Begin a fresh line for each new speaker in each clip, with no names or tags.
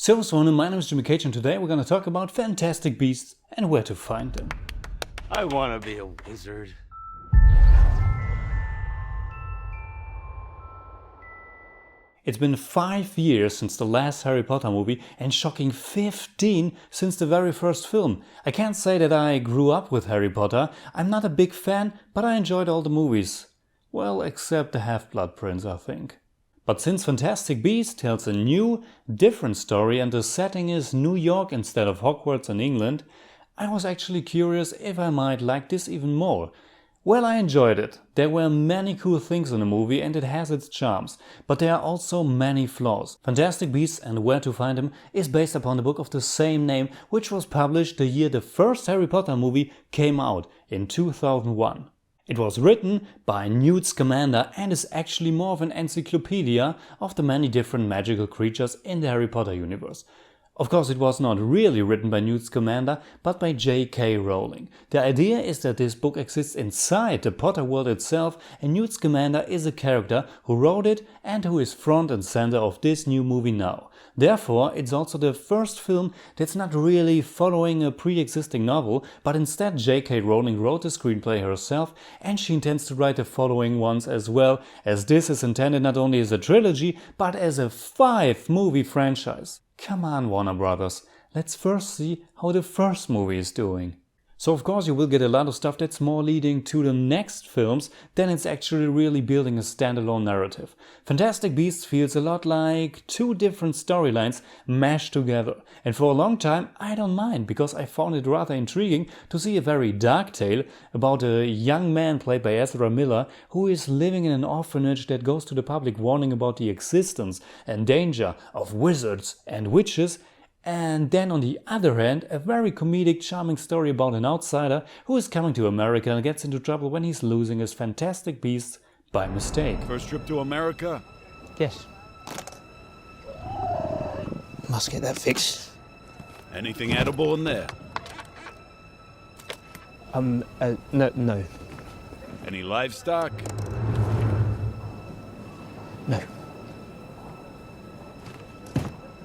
My name is Jimmy Cage and today we're going to talk about fantastic beasts and where to find them.
I want to be a wizard.
It's been 5 years since the last Harry Potter movie and shocking 15 since the very first film. I can't say that I grew up with Harry Potter. I'm not a big fan, but I enjoyed all the movies. Well, except the Half-Blood Prince, I think. But since Fantastic Beasts tells a new, different story and the setting is New York instead of Hogwarts in England, I was actually curious if I might like this even more. Well, I enjoyed it. There were many cool things in the movie and it has its charms, but there are also many flaws. Fantastic Beasts and Where to Find Them is based upon the book of the same name, which was published the year the first Harry Potter movie came out, in 2001. It was written by Newt Scamander and is actually more of an encyclopedia of the many different magical creatures in the Harry Potter universe. Of course, it was not really written by Newt Scamander, but by J.K. Rowling. The idea is that this book exists inside the Potter world itself, and Newt Scamander is a character who wrote it and who is front and center of this new movie now. Therefore, it's also the first film that's not really following a pre-existing novel, but instead J.K. Rowling wrote the screenplay herself, and she intends to write the following ones as well, as this is intended not only as a trilogy, but as a 5-movie franchise. Come on, Warner Brothers, let's first see how the first movie is doing. So of course you will get a lot of stuff that's more leading to the next films than it's actually really building a standalone narrative. Fantastic Beasts feels a lot like 2 different storylines mashed together. And for a long time I don't mind, because I found it rather intriguing to see a very dark tale about a young man played by Ezra Miller who is living in an orphanage that goes to the public warning about the existence and danger of wizards and witches. And then on the other hand, a very comedic, charming story about an outsider who is coming to America and gets into trouble when he's losing his fantastic beasts by mistake.
First trip to America?
Yes. Must get that fixed.
Anything edible in there?
No.
Any livestock?
No.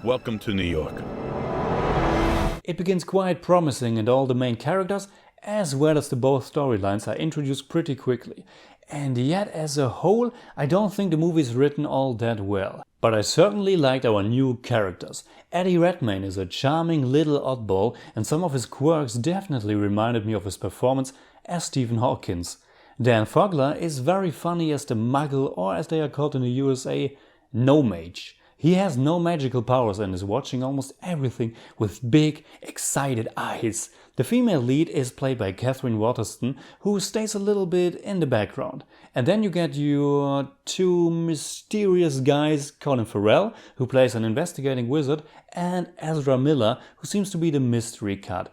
Welcome to New York.
It begins quite promising and all the main characters, as well as the both storylines, are introduced pretty quickly. And yet as a whole, I don't think the movie is written all that well. But I certainly liked our new characters. Eddie Redmayne is a charming little oddball, and some of his quirks definitely reminded me of his performance as Stephen Hawkins. Dan Fogler is very funny as the Muggle, or as they are called in the USA, No Mage. He has no magical powers and is watching almost everything with big, excited eyes. The female lead is played by Katherine Waterston, who stays a little bit in the background. And then you get your 2 mysterious guys, Colin Farrell, who plays an investigating wizard, and Ezra Miller, who seems to be the mystery cat.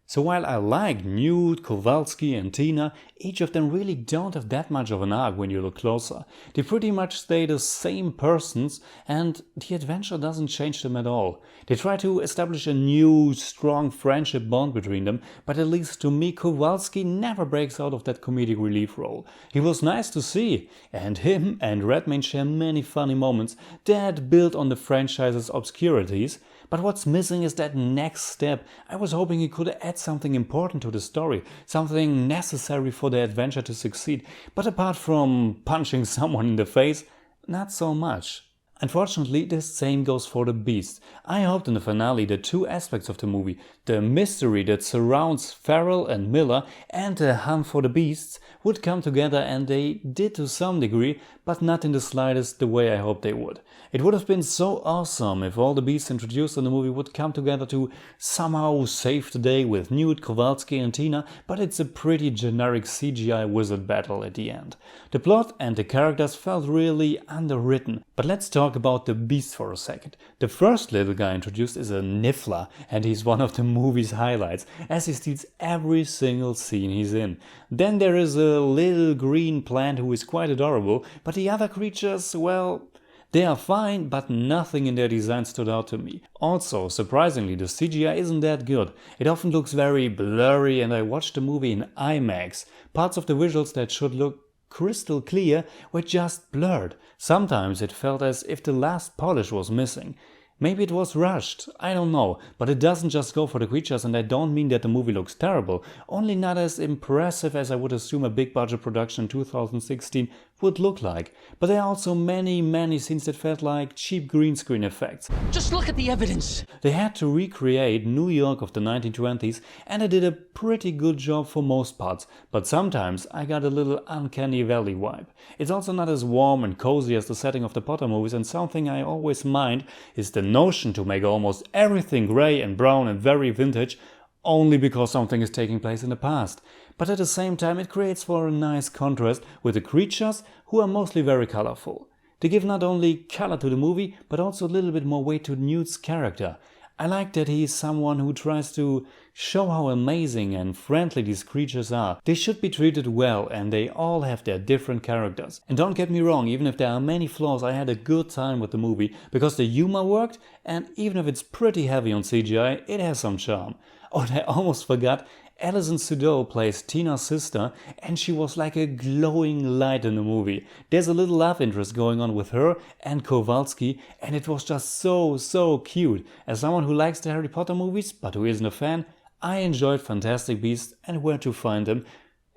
So while I like Newt, Kowalski and Tina, each of them really don't have that much of an arc when you look closer. They pretty much stay the same persons and the adventure doesn't change them at all. They try to establish a new, strong friendship bond between them, but at least to me Kowalski never breaks out of that comedic relief role. He was nice to see, and him and Redmayne share many funny moments that build on the franchise's obscurities. But what's missing is that next step. I was hoping he could add something important to the story, something necessary for the adventure to succeed. But apart from punching someone in the face, not so much. Unfortunately, the same goes for the beast. I hoped in the finale the 2 aspects of the movie, the mystery that surrounds Farrell and Miller and the hunt for the beasts, would come together, and they did to some degree, but not in the slightest the way I hoped they would. It would have been so awesome if all the beasts introduced in the movie would come together to somehow save the day with Newt, Kowalski and Tina, but it's a pretty generic CGI wizard battle at the end. The plot and the characters felt really underwritten, but let's talk about the beast for a second. The first little guy introduced is a Niffler, and he's one of the movie's highlights, as he steals every single scene he's in. Then there is a little green plant who is quite adorable, but the other creatures, well, they are fine, but nothing in their design stood out to me. Also, surprisingly, the CGI isn't that good. It often looks very blurry, and I watched the movie in IMAX. Parts of the visuals that should look crystal clear were just blurred. Sometimes it felt as if the last polish was missing. Maybe it was rushed, I don't know, but it doesn't just go for the creatures, and I don't mean that the movie looks terrible, only not as impressive as I would assume a big budget production in 2016 would look like. But there are also many scenes that felt like cheap green screen effects.
Just look at the evidence.
They had to recreate New York of the 1920s, and they did a pretty good job for most parts, but sometimes I got a little uncanny valley vibe. It's also not as warm and cozy as the setting of the Potter movies, and something I always mind is the notion to make almost everything grey and brown and very vintage only because something is taking place in the past. But at the same time it creates for a nice contrast with the creatures, who are mostly very colorful. They give not only color to the movie, but also a little bit more weight to Newt's character. I like that he is someone who tries to show how amazing and friendly these creatures are. They should be treated well, and they all have their different characters. And don't get me wrong, even if there are many flaws, I had a good time with the movie because the humor worked, and even if it's pretty heavy on CGI, it has some charm. Oh, and I almost forgot, Alison Sudol plays Tina's sister, and she was like a glowing light in the movie. There's a little love interest going on with her and Kowalski, and it was just so cute. As someone who likes the Harry Potter movies, but who isn't a fan, I enjoyed Fantastic Beasts and Where to Find Them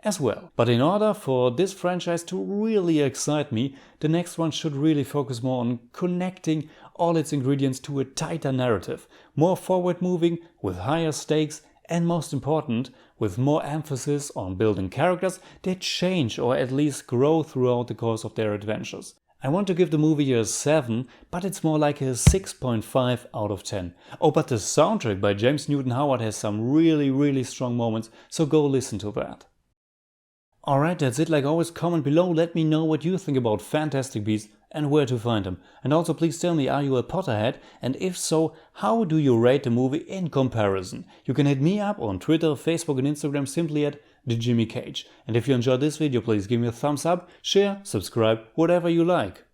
as well. But in order for this franchise to really excite me, the next one should really focus more on connecting all its ingredients to a tighter narrative, more forward moving, with higher stakes, and most important, with more emphasis on building characters that change or at least grow throughout the course of their adventures. I want to give the movie a 7, but it's more like a 6.5 out of 10. Oh, but the soundtrack by James Newton Howard has some really strong moments, so go listen to that. Alright, that's it. Like always, comment below, let me know what you think about Fantastic Beasts and Where to Find Them. And also please tell me, are you a Potterhead? And if so, how do you rate the movie in comparison? You can hit me up on Twitter, Facebook and Instagram simply at TheJimmyCage. And if you enjoyed this video, please give me a thumbs up, share, subscribe, whatever you like.